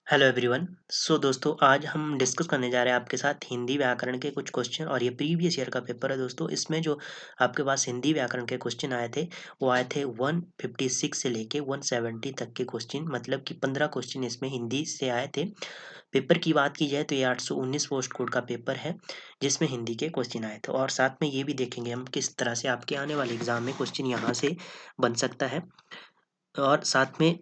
Hello everyone. सो दोस्तों, आज हम डिस्कस करने जा रहे हैं आपके साथ हिंदी व्याकरण के कुछ क्वेश्चन। और ये प्रीवियस ईयर का पेपर है दोस्तों। इसमें जो आपके पास हिंदी व्याकरण के क्वेश्चन आए थे वो आए थे 156 से लेके 170 तक के क्वेश्चन, मतलब कि 15 क्वेश्चन इसमें हिंदी से आए थे। पेपर की बात की जाए तो ये 819 पोस्ट कोड का पेपर है जिसमें हिंदी के क्वेश्चन आए थे। और साथ में ये भी देखेंगे हम किस तरह से आपके आने वाले एग्जाम में क्वेश्चन यहाँ से बन सकता है। और साथ में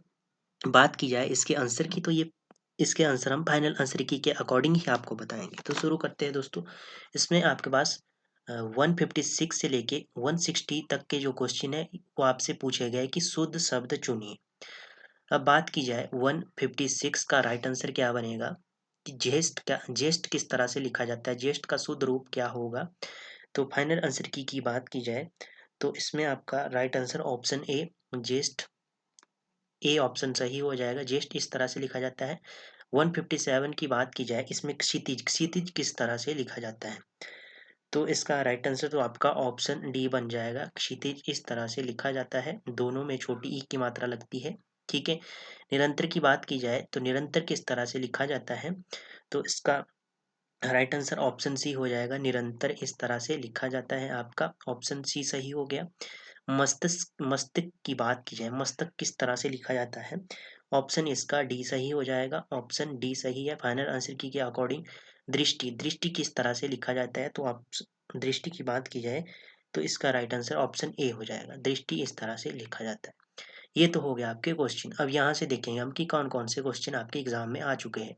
बात की जाए इसके आंसर की, तो ये इसके आंसर हम फाइनल आंसर की के अकॉर्डिंग ही आपको बताएंगे। तो शुरू करते हैं दोस्तों। इसमें आपके पास 156 से लेके 160 तक के जो क्वेश्चन है वो आपसे पूछे गए कि शुद्ध शब्द चुनिए। अब बात की जाए 156 का राइट आंसर क्या बनेगा कि ज्येष्ठ किस तरह से लिखा जाता है, ज्येष्ठ का शुद्ध रूप क्या होगा। तो फाइनल आंसर की बात की जाए तो इसमें आपका राइट आंसर ऑप्शन ए, ज्येष्ठ। ए ऑप्शन सही हो जाएगा। ज्येष्ठ इस तरह से लिखा जाता है। 157 की बात की जाए, इसमें क्षितिज क्षितिज किस तरह से लिखा जाता है, तो इसका राइट आंसर तो आपका ऑप्शन डी बन जाएगा। क्षितिज इस तरह से लिखा जाता है, दोनों में छोटी ई की मात्रा लगती है। ठीक है। निरंतर की बात की जाए तो निरंतर किस तरह से लिखा जाता है, तो इसका राइट आंसर ऑप्शन सी हो जाएगा। निरंतर इस तरह से लिखा जाता है, आपका ऑप्शन सी सही हो गया। मस्तिष्क मस्तिष्क की बात की जाए, मस्तक किस तरह से लिखा जाता है, ऑप्शन इसका डी सही हो जाएगा। ऑप्शन डी सही है फाइनल आंसर की के अकॉर्डिंग। दृष्टि दृष्टि किस तरह से लिखा जाता है, तो आप दृष्टि की बात की जाए तो इसका राइट आंसर ऑप्शन ए हो जाएगा। दृष्टि इस तरह से लिखा जाता है। ये तो हो गया आपके क्वेश्चन। अब यहाँ से देखेंगे हम कि कौन कौन से क्वेश्चन आपके एग्जाम में आ चुके हैं।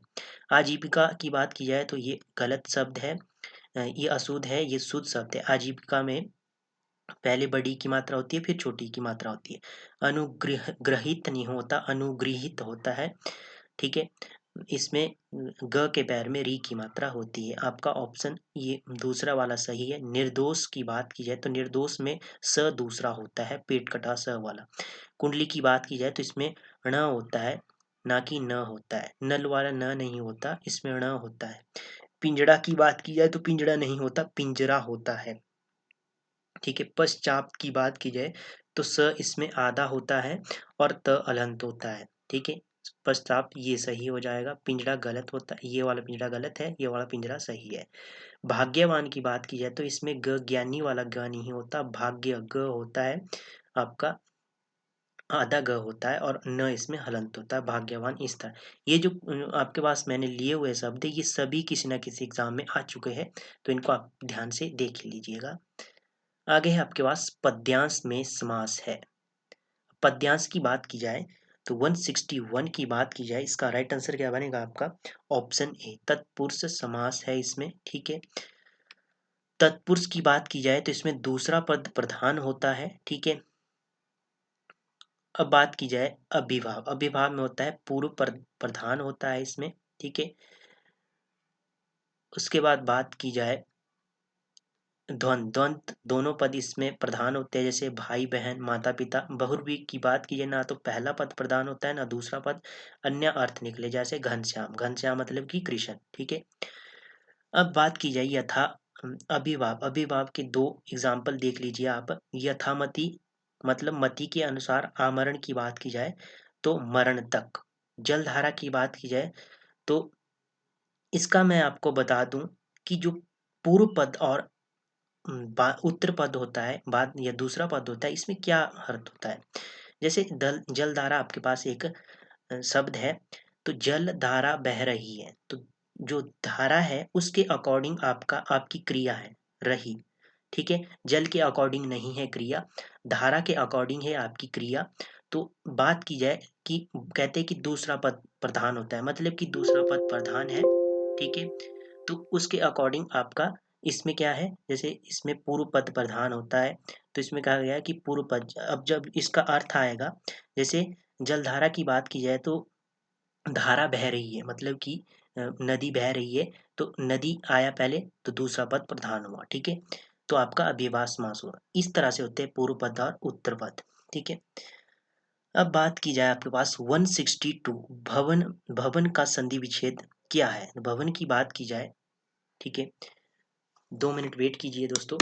आजीविका की बात की जाए तो ये गलत शब्द है, ये अशुद्ध है, ये शुद्ध शब्द है। आजीविका में पहले बड़ी की मात्रा होती है फिर छोटी की मात्रा होती है। अनुग्रह ग्रहित नहीं होता, अनुगृहित होता है। ठीक है। इसमें ग के पैर में री की मात्रा होती है। आपका ऑप्शन ये दूसरा वाला सही है। निर्दोष की बात की जाए तो निर्दोष में स दूसरा होता है, पेट कटा स वाला। कुंडली की बात की जाए तो इसमें ण होता है, ना कि न होता है। नल वाला न नहीं होता, इसमें ण होता है। पिंजड़ा की बात की जाए तो पिंजड़ा नहीं होता, पिंजरा होता है। ठीक है। पश्चात की बात की जाए तो स इसमें आधा होता है और त अलंत होता है। ठीक है। पश्चात ये सही हो जाएगा। पिंजड़ा गलत होता है, ये वाला पिंजड़ा गलत है, ये वाला पिंजड़ा सही है। भाग्यवान की बात की जाए तो इसमें ग ज्ञानी वाला ग नहीं होता, भाग्य ग होता है आपका, आधा ग होता है और न इसमें हलंत होता है। भाग्यवान इस तरह। ये जो आपके पास मैंने लिए हुए शब्द है ये सभी किसी न किसी एग्जाम में आ चुके हैं, तो इनको आप ध्यान से देख लीजिएगा। आगे है आपके पास पद्यांश में समास है। पद्यांश की बात की जाए तो 161 की बात की जाए, इसका राइट आंसर क्या बनेगा आपका, ऑप्शन ए तत्पुरुष समास है इसमें। ठीक है। तत्पुरुष की बात की जाए तो इसमें दूसरा पद प्रधान होता है। ठीक है। अब बात की जाए अभिभाव, अभिभाव में होता है पूर्व प्रधान होता है इसमें। ठीक है। उसके बाद बात की जाए द्वंद, द्वंद दोनों पद इसमें प्रधान होते हैं, जैसे भाई बहन माता पिता। बहुब्रीहि की बात की जाए ना तो पहला पद प्रधान होता है ना दूसरा पद। अन्य अर्थ निकले, जैसे घनश्याम, घनश्याम मतलब कि कृष्ण। ठीक है। अब बात की जाए यथा अभिभाव, अभिभाव के दो एग्जाम्पल देख लीजिए आप। यथामति मतलब मति के अनुसार। आमरण की बात की जाए तो मरण तक। जलधारा की बात की जाए तो इसका मैं आपको बता दूं कि जो पूर्व पद और उत्तर पद होता है, बाद या दूसरा पद होता है, इसमें क्या अर्थ होता है। जैसे दल जलधारा आपके पास एक शब्द है, तो जल धारा बह रही है, तो जो धारा है उसके अकॉर्डिंग आपका आपकी क्रिया है रही। ठीक है। जल के अकॉर्डिंग नहीं है क्रिया, धारा के अकॉर्डिंग है आपकी क्रिया। तो बात की जाए कि कहते हैं कि दूसरा पद प्रधान होता है, मतलब कि दूसरा पद प्रधान है। ठीक है। तो उसके अकॉर्डिंग आपका इसमें क्या है, जैसे इसमें पूर्व पद प्रधान होता है, तो इसमें कहा गया है कि पूर्व पद। अब जब इसका अर्थ आएगा, जैसे जलधारा की बात की जाए तो धारा बह रही है, मतलब कि नदी बह रही है, तो नदी आया पहले तो दूसरा पद प्रधान हुआ। ठीक है। तो आपका अव्ययभाव समास हुआ। इस तरह से होते हैं पूर्व पद और उत्तर पद। ठीक है। अब बात की जाए आपके पास 162 भवन, भवन का संधि विच्छेद क्या है। भवन की बात की जाए, ठीक है, 2 मिनट वेट कीजिए दोस्तों।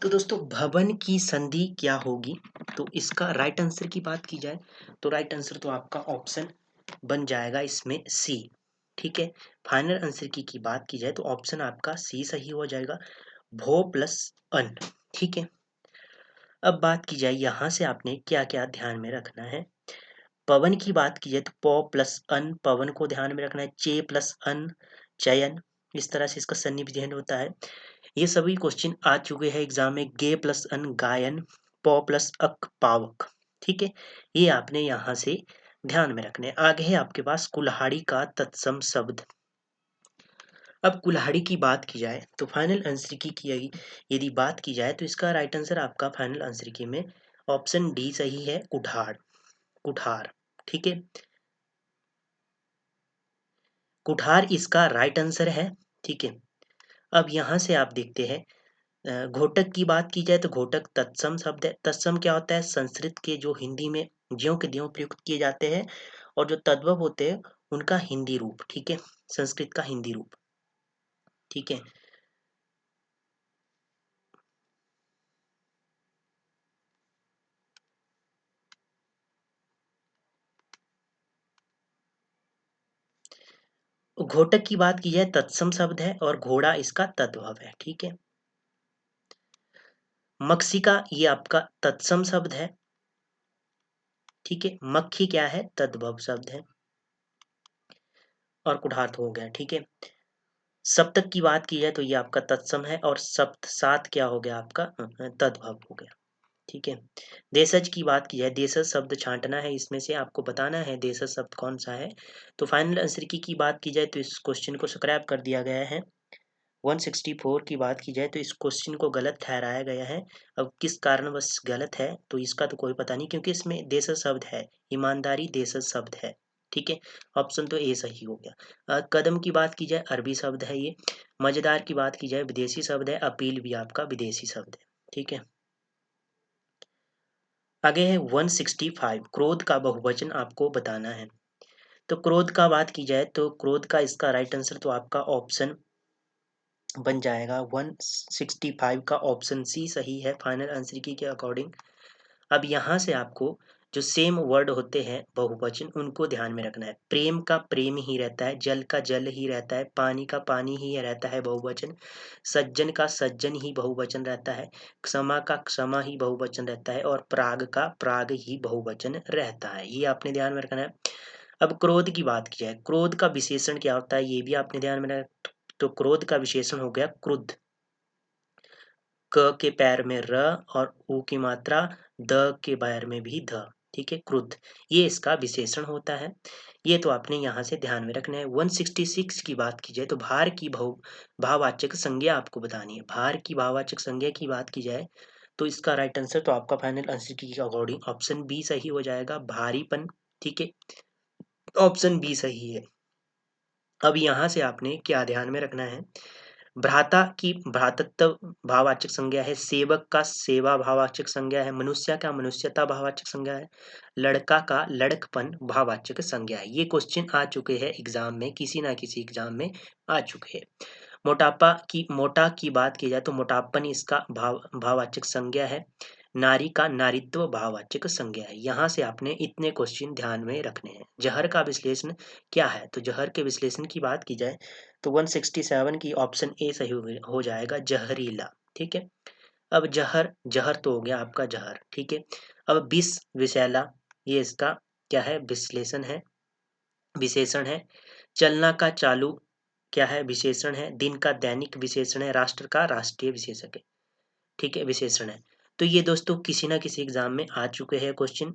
तो दोस्तों भवन की संधि क्या होगी? तो इसका राइट आंसर की बात की जाए तो राइट आंसर तो आपका ऑप्शन बन जाएगा इसमें सी। ठीक है, फाइनल आंसर की बात की जाए तो ऑप्शन आपका सी सही हो जाएगा, भो प्लस अन। ठीक है, अब बात की जाए यहाँ से आपने क्या क्या ध्यान में रखना है। पवन की बात की जाए तो पौ प्लस अन, पवन को ध्यान में रखना है। चे प्लस अन, चयन, इस तरह से इसका सन्निविधेयन होता है। ये सभी क्वेश्चन आ चुके हैं एग्जाम में। गे प्लस अन, गायन। पौ प्लस अक, पावक। ठीक है, ये आपने यहाँ से ध्यान में रखने। आगे है आपके पास कुल्हाड़ी का तत्सम शब्द। अब कुल्हाड़ी की बात की जाए तो फाइनल आंसर की यदि बात की जाए तो इसका राइट आंसर आपका फाइनल आंसर की में ऑप्शन डी सही है, कुठार। कुठार, ठीक है, कुठार इसका राइट आंसर है। ठीक है, अब यहाँ से आप देखते हैं घोटक की बात की जाए तो घोटक तत्सम शब्द है। तत्सम क्या होता है? संस्कृत के जो हिंदी में ज्यों के त्यों प्रयुक्त किए जाते हैं और जो तद्भव होते हैं उनका हिंदी रूप। ठीक है, संस्कृत का हिंदी रूप। ठीक है, घोटक की बात की जाए तत्सम शब्द है और घोड़ा इसका तद्भव है। ठीक है, मक्षिका ये आपका तत्सम शब्द है। ठीक है, मक्खी क्या है? तद्भव शब्द है और कुठार तो हो गया। ठीक है, सप्तक की बात की जाए तो ये आपका तत्सम है और सप्त सात क्या हो गया आपका? तद्भव हो गया। ठीक है, देशज की बात की जाए, देशज शब्द छांटना है, इसमें से आपको बताना है देशज शब्द कौन सा है। तो फाइनल आंसर की बात की जाए तो इस क्वेश्चन को स्क्रैप कर दिया गया है। 164 की बात की जाए तो इस क्वेश्चन को गलत ठहराया गया है। अब किस कारणवश गलत है तो इसका तो कोई पता नहीं, क्योंकि इसमें देशज शब्द है, ईमानदारी देशज शब्द है। ठीक है, ऑप्शन तो ए सही हो गया। कदम की बात की जाए अरबी शब्द है ये। मजेदार की बात की जाए विदेशी शब्द है। अपील भी आपका विदेशी शब्द है। ठीक है, आगे है 165, क्रोध का बहुवचन आपको बताना है। तो क्रोध का बात की जाए तो क्रोध का इसका राइट आंसर तो आपका ऑप्शन बन जाएगा 165 का ऑप्शन सी सही है फाइनल आंसर की के अकॉर्डिंग। अब यहाँ से आपको जो सेम वर्ड होते हैं बहुवचन उनको ध्यान में रखना है। प्रेम का प्रेम ही रहता है, जल का जल ही रहता है, पानी का पानी ही रहता है बहुवचन, सज्जन का सज्जन ही बहुवचन रहता है, क्षमा का क्षमा ही बहुवचन रहता है और प्राग का प्राग ही बहुवचन रहता है। ये आपने ध्यान में रखना है। अब क्रोध की बात की जाए, क्रोध का विशेषण क्या होता है ये भी आपने ध्यान में रखना। तो क्रोध का विशेषण हो गया क्रुद्ध। क के पैर में र और ऊ की मात्रा, द के पैर में भी ध। ठीक है, क्रुद्ध ये इसका विशेषण होता है। ये तो आपने यहाँ से ध्यान में रखना है। 166 की बात की जाए तो भार की भाववाचक संज्ञा आपको बतानी है। भार की भाववाचक संज्ञा की बात की जाए तो इसका राइट आंसर तो आपका फाइनल आंसर की अकॉर्डिंग ऑप्शन बी सही हो जाएगा, भारीपन। ठीक है, ऑप्शन बी सही है। अब यहाँ से आपने क्या ध्यान में रखना है, भ्राता की भ्रातृत्व भाववाचक संज्ञा है, सेवक का सेवा भाववाचक संज्ञा है, मनुष्य का मनुष्यता भाववाचक संज्ञा है, लड़का का लड़कपन भाववाचक संज्ञा है। ये क्वेश्चन आ चुके हैं एग्जाम में, किसी ना किसी एग्जाम में आ चुके हैं। मोटा की बात की जाए तो मोटापन इसका भाववाचक संज्ञा है, नारी का नारीत्व भाववाचक संज्ञा है। यहाँ से आपने इतने क्वेश्चन ध्यान में रखने हैं। जहर का विश्लेषण क्या है? तो जहर के विश्लेषण की बात की जाए तो 167 की ऑप्शन ए सही हो जाएगा, जहरीला। ठीक है, अब जहर जहर तो हो गया आपका जहर। ठीक है, अब विष विषैला ये इसका क्या है? विश्लेषण है, विशेषण है। चलना का चालू क्या है? विशेषण है। दिन का दैनिक विशेषण है। राष्ट्र का राष्ट्रीय विशेषक है। ठीक है, विशेषण है। तो ये दोस्तों किसी ना किसी एग्जाम में आ चुके हैं क्वेश्चन।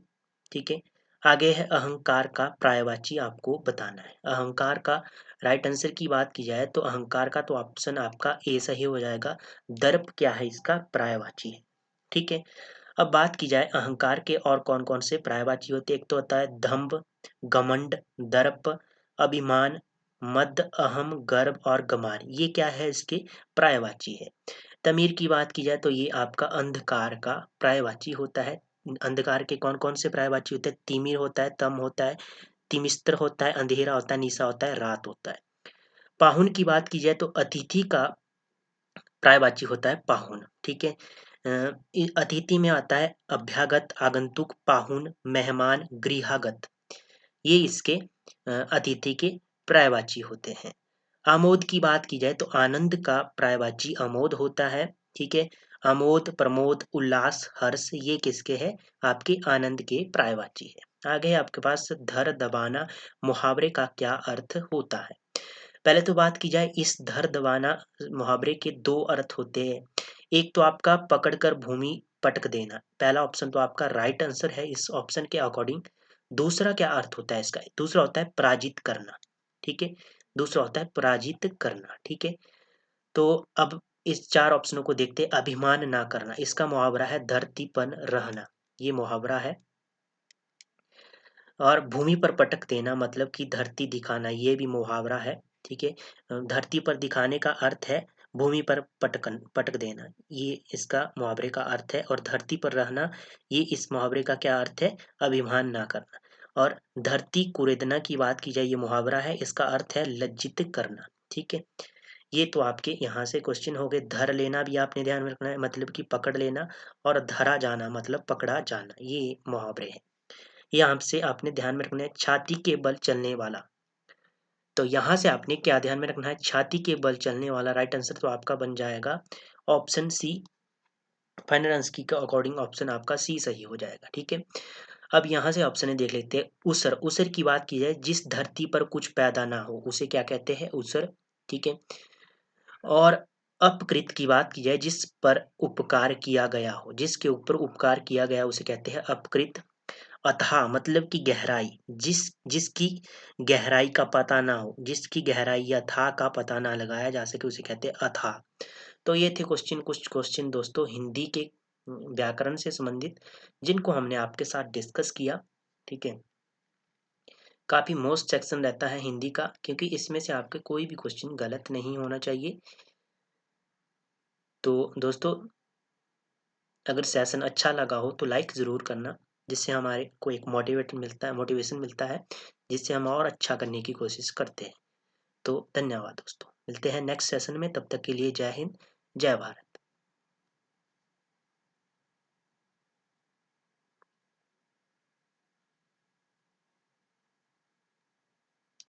ठीक है, आगे है अहंकार का पर्यायवाची आपको बताना है। अहंकार का राइट आंसर की बात की जाए तो अहंकार का तो ऑप्शन आपका ए सही हो जाएगा, दर्प क्या है? इसका पर्यायवाची है। ठीक है, अब बात की जाए अहंकार के और कौन कौन से पर्यायवाची होते हैं। एक तो होता है दंभ, घमंड, दर्प, अभिमान, मद, अहम, गर्व और गमान। ये क्या है? इसके पर्यायवाची है। तमीर की बात की जाए तो ये आपका अंधकार का पर्यायवाची होता है। अंधकार के कौन कौन से पर्यायवाची होते हैं? तिमिर होता है, तम होता है, तिमिस्त्र होता है, अंधेरा होता है, निशा होता है, रात होता है। पाहुन की बात की जाए तो अतिथि का पर्यायवाची होता है पाहुन। ठीक है, अतिथि में आता है अभ्यागत, आगंतुक, पाहुन, मेहमान, गृहागत। ये इसके अतिथि के पर्यायवाची होते हैं। आमोद की बात की जाए तो आनंद का पर्यायवाची आमोद होता है। ठीक है, आमोद, प्रमोद, उल्लास, हर्ष ये किसके हैं? आपके आनंद के पर्यायवाची है। आगे आपके पास धर दबाना मुहावरे का क्या अर्थ होता है? पहले तो बात की जाए, इस धर दबाना मुहावरे के दो अर्थ होते हैं। एक तो आपका पकड़कर भूमि पटक देना, पहला ऑप्शन तो आपका राइट आंसर है इस ऑप्शन के अकॉर्डिंग। दूसरा क्या अर्थ होता है इसका? दूसरा होता है पराजित करना। ठीक है, दूसरा होता है पराजित करना। ठीक है, तो अब इस चार ऑप्शनों को देखते हैं। अभिमान ना करना, इसका मुहावरा है धरतीपन रहना, ये मुहावरा है। और भूमि पर पटक देना मतलब कि धरती दिखाना, ये भी मुहावरा है। ठीक है, धरती पर दिखाने का अर्थ है भूमि पर पटक देना, ये इसका मुहावरे का अर्थ है। और धरती पर रहना, ये इस मुहावरे का क्या अर्थ है? अभिमान ना करना। और धरती कुरेदना की बात की जाए, ये मुहावरा है, इसका अर्थ है लज्जित करना। ठीक है, ये तो आपके यहाँ से क्वेश्चन हो गए। धर लेना भी आपने ध्यान में रखना है, मतलब कि पकड़ लेना। और धरा जाना मतलब पकड़ा जाना, ये मुहावरे हैं। यहाँ से आपने ध्यान में रखना है छाती के बल चलने वाला। तो यहाँ से आपने क्या ध्यान में रखना है? छाती के बल चलने वाला। राइट आंसर तो आपका बन जाएगा ऑप्शन सी। फाइनल आंसर की अकॉर्डिंग ऑप्शन आपका सी सही हो जाएगा। ठीक है, अब यहाँ से ऑप्शन देख लेते हैं। उसर, उसर की बात की जाए, जिस धरती पर कुछ पैदा ना हो उसे क्या कहते हैं? उसर। ठीक है, और अपकृत की बात की जाए, जिस पर उपकार किया गया हो, जिसके ऊपर उपकार किया गया उसे कहते हैं अपकृत। अथाह मतलब कि गहराई, जिसकी गहराई का पता ना हो, जिसकी गहराई या अथाह का पता ना लगाया जा सके उसे कहते हैं अथाह। तो ये थे कुछ क्वेश्चन दोस्तों हिंदी के व्याकरण से संबंधित, जिनको हमने आपके साथ डिस्कस किया। ठीक है, काफी मोस्ट सेक्शन रहता है हिंदी का, क्योंकि इसमें से आपके कोई भी क्वेश्चन गलत नहीं होना चाहिए। तो दोस्तों, अगर सेशन अच्छा लगा हो तो लाइक ज़रूर करना, जिससे हमारे को एक मोटिवेशन मिलता है, जिससे हम और अच्छा करने की कोशिश करते हैं। तो धन्यवाद दोस्तों, मिलते हैं नेक्स्ट सेशन में, तब तक के लिए जय हिंद, जय भारत।